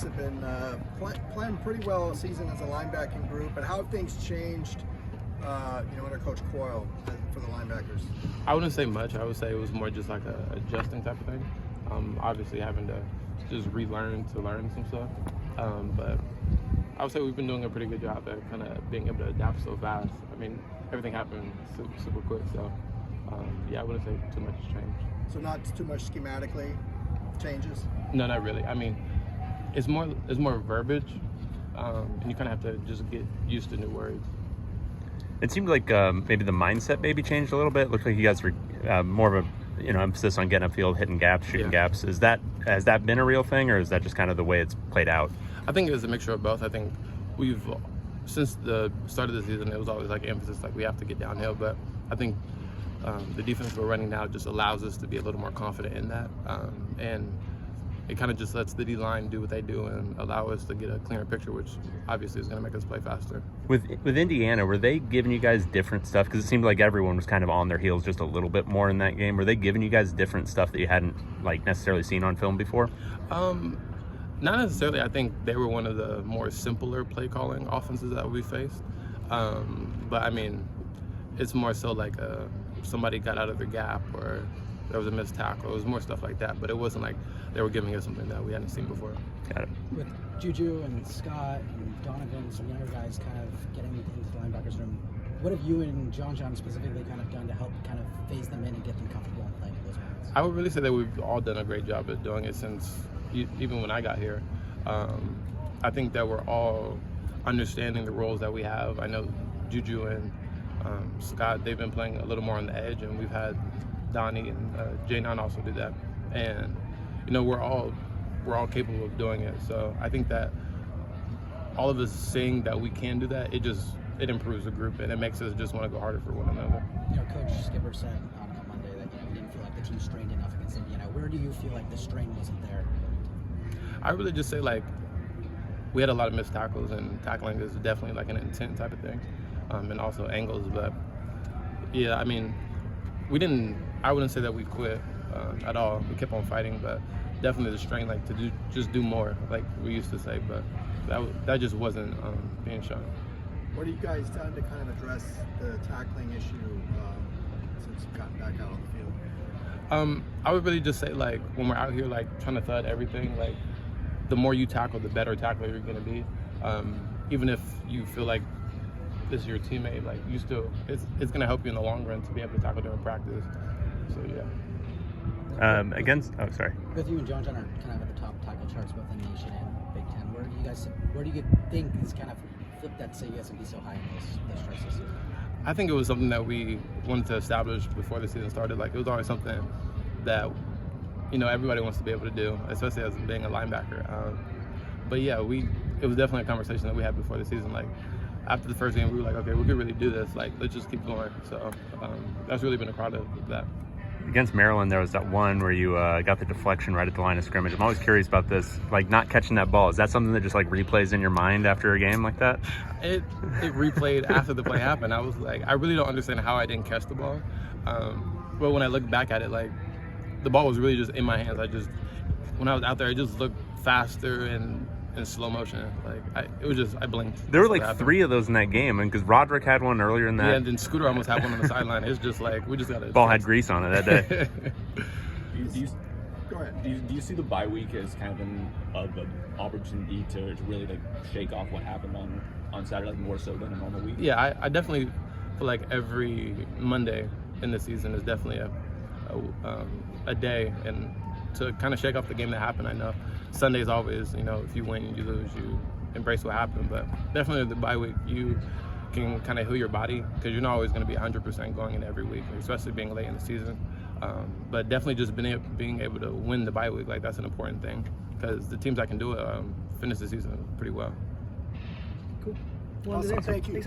Have been playing pretty well this season as a linebacking group, but how have things changed, under Coach Coyle for the linebackers? I wouldn't say much. I would say it was more just like a adjusting type of thing. Obviously having to just relearn to learn some stuff. But I would say we've been doing a pretty good job at kind of being able to adapt so fast. I mean, everything happened super quick. So, I wouldn't say too much has changed. So not too much schematically changes? No, not really. I mean, it's more verbiage, and you kind of have to just get used to new words. It seemed like maybe the mindset maybe changed a little bit. It looked like you guys were more of a emphasis on getting upfield, hitting gaps, shooting gaps. Has that been a real thing, or is that just kind of the way it's played out? I think it was a mixture of both. I think since the start of the season, it was always like emphasis, like we have to get downhill. But I think the defense we're running now just allows us to be a little more confident in that, and it kind of just lets the D-line do what they do and allow us to get a clearer picture, which obviously is going to make us play faster. With Indiana, were they giving you guys different stuff? Because it seemed like everyone was kind of on their heels just a little bit more in that game. Were they giving you guys different stuff that you hadn't necessarily seen on film before? Not necessarily. I think they were one of the more simpler play calling offenses that we faced. But I mean, it's more so like somebody got out of their gap or there was a missed tackle. It was more stuff like that, but it wasn't like they were giving us something that we hadn't seen before. Got it. With Juju and Scott and Donovan and some younger guys kind of getting into the linebackers room, what have you and John specifically kind of done to help kind of phase them in and get them comfortable in playing those moments? I would really say that we've all done a great job at doing it since even when I got here. I think that we're all understanding the roles that we have. I know Juju and Scott, they've been playing a little more on the edge, and we've had Donnie and J9 also do that, and we're all capable of doing it. So I think that all of us seeing that we can do that, it improves the group and it makes us just want to go harder for one another. Coach Skipper said on Monday that he didn't feel like the team strained enough against Indiana. Where do you feel like the strain wasn't there? I really just say we had a lot of missed tackles, and tackling is definitely like an intent type of thing, and also angles. But yeah, I mean, I wouldn't say that we quit at all. We kept on fighting, but definitely the strain, to do more, like we used to say. But that just wasn't being shown. What are you guys done to kind of address the tackling issue since you've gotten back out on the field? I would really just say when we're out here trying to thud everything, the more you tackle, the better tackler you're going to be. Even if you feel like this is your teammate, it's going to help you in the long run to be able to tackle during practice. So yeah. Sorry. Both you and John are kind of at the top tackle charts both in the nation and Big Ten. Where do you think is kind of flipped that say you guys can be so high in those charts this season? I think it was something that we wanted to establish before the season started. It was always something that everybody wants to be able to do, especially as being a linebacker. But yeah, it was definitely a conversation that we had before the season. After the first game, we were like, okay, we could really do this. Let's just keep going. So that's really been a product of that. Against Maryland, there was that one where you got the deflection right at the line of scrimmage. I'm always curious about this, not catching that ball. Is that something that just replays in your mind after a game like that? It replayed after the play happened. I was I really don't understand how I didn't catch the ball. But when I look back at it, the ball was really just in my hands. When I was out there, it just looked faster and in slow motion. I blinked. There were 3 of those in that game, and because Roderick had one earlier in that. Yeah, and then Scooter almost had one on the sideline. It's just we just got to. Ball had grease on it that day. Go ahead. Do you see the bye week as kind of an opportunity to really shake off what happened on Saturday, more so than a normal week? Yeah, I definitely feel like every Monday in the season is definitely a day, and to kind of shake off the game that happened. I know Sunday's always, if you win, you lose, you embrace what happened, but definitely the bye week, you can kind of heal your body because you're not always going to be 100% going in every week, especially being late in the season. But definitely just being able to win the bye week, that's an important thing because the teams that can do it finish the season pretty well. Cool. Awesome. Thank you.